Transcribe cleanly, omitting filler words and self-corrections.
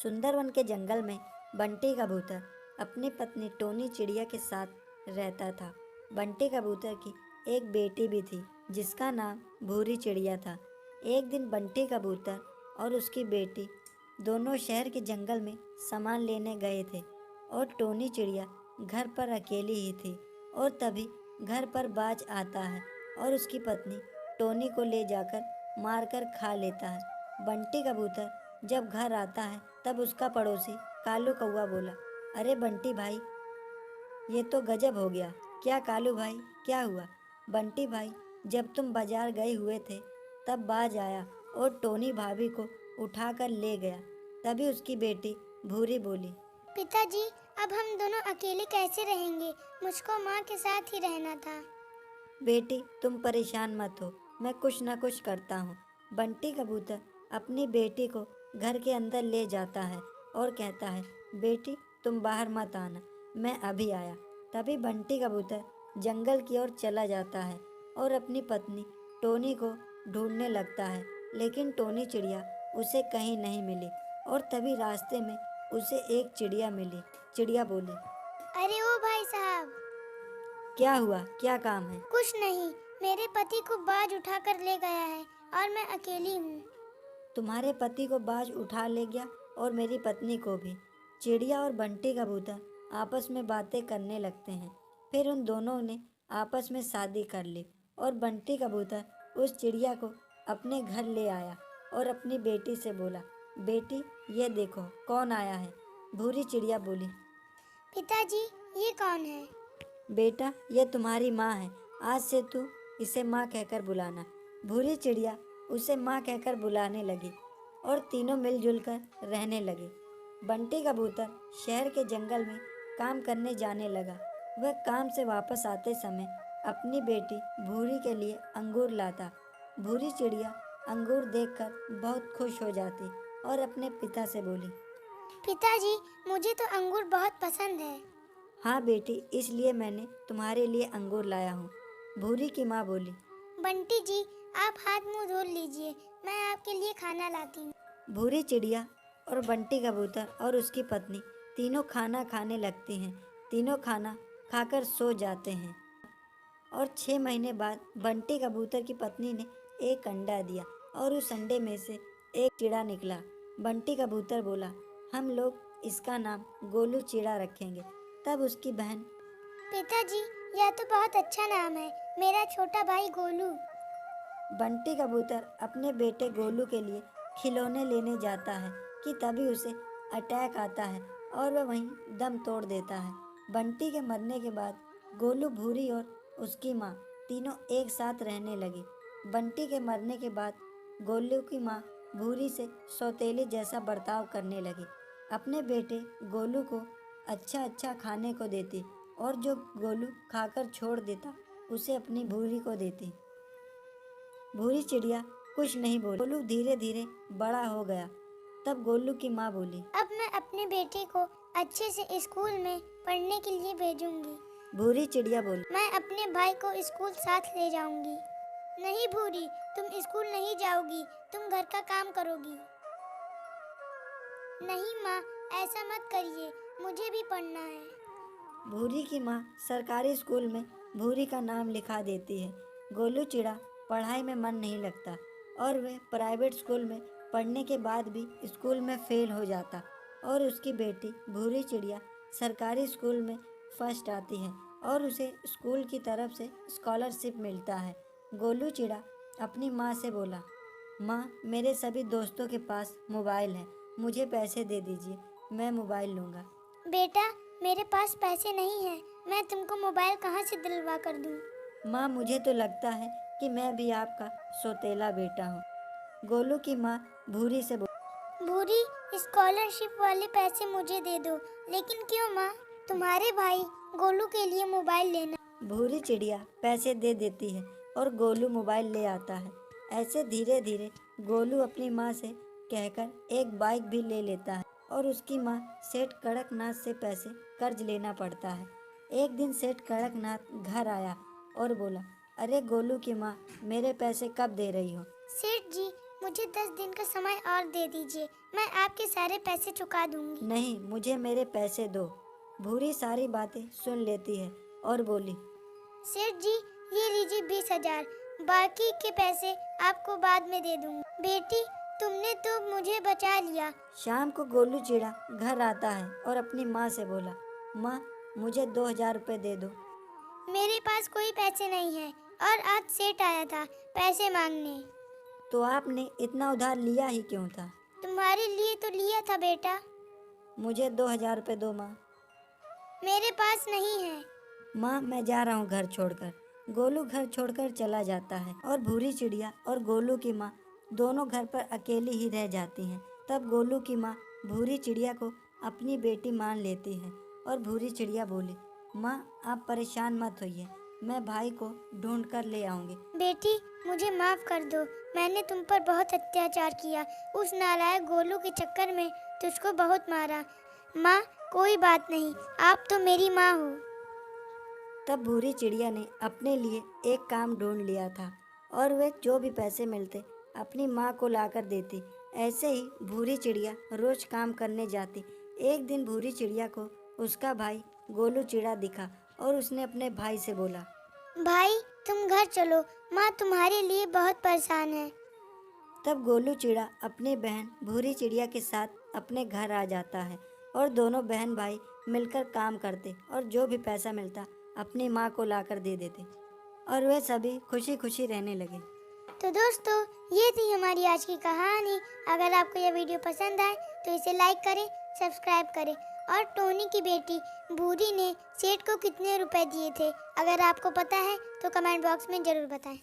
सुंदरवन के जंगल में बंटी कबूतर अपनी पत्नी टोनी चिड़िया के साथ रहता था। बंटी कबूतर की एक बेटी भी थी जिसका नाम भूरी चिड़िया था। एक दिन बंटी कबूतर और उसकी बेटी दोनों शहर के जंगल में सामान लेने गए थे और टोनी चिड़िया घर पर अकेली ही थी। और तभी घर पर बाज आता है और उसकी पत्नी टोनी को ले जाकर मारकर खा लेता है। बंटी कबूतर जब घर आता है तब उसका पड़ोसी कालू कौवा बोला, अरे बंटी भाई, ये तो गजब हो गया। क्या कालू भाई, क्या हुआ? बंटी भाई, जब तुम बाजार गए हुए थे तब बाज आया और टोनी भाभी को उठाकर ले गया। तभी उसकी बेटी भूरी बोली, पिताजी, अब हम दोनों अकेले कैसे रहेंगे? मुझको माँ के साथ ही रहना था। बेटी तुम परेशान मत हो, मैं कुछ न कुछ करता हूँ। बंटी कबूतर अपनी बेटी को घर के अंदर ले जाता है और कहता है, बेटी तुम बाहर मत आना, मैं अभी आया। तभी बंटी कबूतर जंगल की ओर चला जाता है और अपनी पत्नी टोनी को ढूंढने लगता है, लेकिन टोनी चिड़िया उसे कहीं नहीं मिली। और तभी रास्ते में उसे एक चिड़िया मिली। चिड़िया बोली, अरे ओ भाई साहब! क्या हुआ, क्या काम है? कुछ नहीं, मेरे पति को बाज उठाकर ले गया है और मैं अकेली हूँ। तुम्हारे पति को बाज उठा ले गया और मेरी पत्नी को भी। चिड़िया और बंटी कबूतर आपस में बातें करने लगते हैं। फिर उन दोनों ने आपस में शादी कर ली और बंटी कबूतर उस चिड़िया को अपने घर ले आया और अपनी बेटी से बोला, बेटी ये देखो कौन आया है। भूरी चिड़िया बोली, पिताजी, ये कौन है? बेटा ये तुम्हारी माँ है, आज से तू इसे माँ कहकर बुलाना। भूरी चिड़िया उसे माँ कहकर बुलाने लगी और तीनों मिलजुल कर रहने लगे। बंटी कबूतर शहर के जंगल में काम करने जाने लगा। वह काम से वापस आते समय अपनी बेटी भूरी के लिए अंगूर लाता। भूरी चिड़िया अंगूर देखकर बहुत खुश हो जाती और अपने पिता से बोली, पिताजी, मुझे तो अंगूर बहुत पसंद है। हाँ बेटी, इसलिए मैंने तुम्हारे लिए अंगूर लाया हूँ। भूरी की माँ बोली, बंटी जी, आप हाथ मुंह धो लीजिए, मैं आपके लिए खाना लाती हूँ। भूरी चिड़िया और बंटी कबूतर और उसकी पत्नी तीनों खाना खाने लगती हैं। तीनों खाना खाकर सो जाते हैं और 6 महीने बाद बंटी कबूतर की पत्नी ने एक अंडा दिया और उस अंडे में से एक चिड़ा निकला। बंटी कबूतर बोला, हम लोग इसका नाम गोलू चिड़ा रखेंगे। तब उसकी बहन, पिताजी, यह तो बहुत अच्छा नाम है, मेरा छोटा भाई गोलू। बंटी कबूतर अपने बेटे गोलू के लिए खिलौने लेने जाता है कि तभी उसे अटैक आता है और वह वहीं दम तोड़ देता है। बंटी के मरने के बाद गोलू, भूरी और उसकी माँ तीनों एक साथ रहने लगी। बंटी के मरने के बाद गोलू की माँ भूरी से सौतेली जैसा बर्ताव करने लगी। अपने बेटे गोलू को अच्छा अच्छा खाने को देती और जो गोलू खाकर छोड़ देता उसे अपनी भूरी को देती। भूरी चिड़िया कुछ नहीं बोली। गोलू धीरे धीरे बड़ा हो गया। तब गोलू की माँ बोली, अब मैं अपने बेटे को अच्छे से स्कूल में पढ़ने के लिए भेजूंगी। भूरी चिड़िया बोली, मैं अपने भाई को स्कूल साथ ले जाऊंगी। नहीं भूरी, तुम स्कूल नहीं जाओगी, तुम घर का काम करोगी। नहीं माँ, ऐसा मत करिए, मुझे भी पढ़ना है। भूरी की माँ सरकारी स्कूल में भूरी का नाम लिखा देती है। गोलू चिड़ा पढ़ाई में मन नहीं लगता और वह प्राइवेट स्कूल में पढ़ने के बाद भी स्कूल में फेल हो जाता और उसकी बेटी भूरी चिड़िया सरकारी स्कूल में फर्स्ट आती है और उसे स्कूल की तरफ से स्कॉलरशिप मिलता है। गोलू चिड़ा अपनी माँ से बोला, माँ मेरे सभी दोस्तों के पास मोबाइल है, मुझे पैसे दे दीजिए, मैं मोबाइल लूँगा। बेटा, मेरे पास पैसे नहीं हैं, मैं तुमको मोबाइल कहाँ से दिलवा कर दूँ? माँ मुझे तो लगता है कि मैं भी आपका सौतेला बेटा हूँ। गोलू की माँ भूरी से बोली, भूरी, स्कॉलरशिप वाले पैसे मुझे दे दो। लेकिन क्यों माँ? तुम्हारे भाई गोलू के लिए मोबाइल लेना। भूरी चिड़िया पैसे दे देती है और गोलू मोबाइल ले आता है। ऐसे धीरे धीरे गोलू अपनी माँ से कहकर एक बाइक भी ले लेता है और उसकी माँ सेठ कड़कनाथ से पैसे कर्ज लेना पड़ता है। एक दिन सेठ कड़कनाथ घर आया और बोला, अरे गोलू की माँ, मेरे पैसे कब दे रही हो? सेठ जी, मुझे 10 दिन का समय और दे दीजिए, मैं आपके सारे पैसे चुका दूंगी। नहीं, मुझे मेरे पैसे दो। भूरी सारी बातें सुन लेती है और बोली, सेठ जी, ये लीजिए 20,000, बाकी के पैसे आपको बाद में दे दूंगी। बेटी, तुमने तो मुझे बचा लिया। शाम को गोलू चिड़ा घर आता है और अपनी माँ से बोला, माँ, मुझे 2,000 रुपये दे दो। मेरे पास कोई पैसे नहीं है और आज सेठ आया था पैसे मांगने। तो आपने इतना उधार लिया ही क्यों था? तुम्हारे लिए तो लिया था बेटा। मुझे 2,000 रुपये दो माँ। मेरे पास नहीं है। माँ, मैं जा रहा हूँ घर छोड़कर। गोलू घर छोड़कर चला जाता है और भूरी चिड़िया और गोलू की माँ दोनों घर पर अकेली ही रह जाती हैं। तब गोलू की माँ भूरी चिड़िया को अपनी बेटी मान लेती है और भूरी चिड़िया बोली, माँ, आप परेशान मत होइए, मैं भाई को ढूंढ कर ले आऊँगी। बेटी, मुझे माफ कर दो, मैंने तुम पर बहुत अत्याचार किया। उस नालायक गोलू के चक्कर में तुझको बहुत मारा। माँ, कोई बात नहीं, आप तो मेरी माँ हो। तब भूरी चिड़िया ने अपने लिए एक काम ढूंढ लिया था और वे जो भी पैसे मिलते अपनी माँ को लाकर देती। ऐसे ही भूरी चिड़िया रोज काम करने जाती। एक दिन भूरी चिड़िया को उसका भाई गोलू चिड़ा दिखा और उसने अपने भाई से बोला, भाई, तुम घर चलो, माँ तुम्हारे लिए बहुत परेशान है। तब गोलू चिड़ा अपनी बहन भूरी चिड़िया के साथ अपने घर आ जाता है और दोनों बहन भाई मिलकर काम करते और जो भी पैसा मिलता अपनी माँ को लाकर दे देते और वे सभी खुशी खुशी रहने लगे। तो दोस्तों, ये थी हमारी आज की कहानी। अगर आपको यह वीडियो पसंद आए तो इसे लाइक करें, सब्सक्राइब करें। और टोनी की बेटी भूरी ने सेठ को कितने रुपए दिए थे, अगर आपको पता है तो कमेंट बॉक्स में ज़रूर बताएं।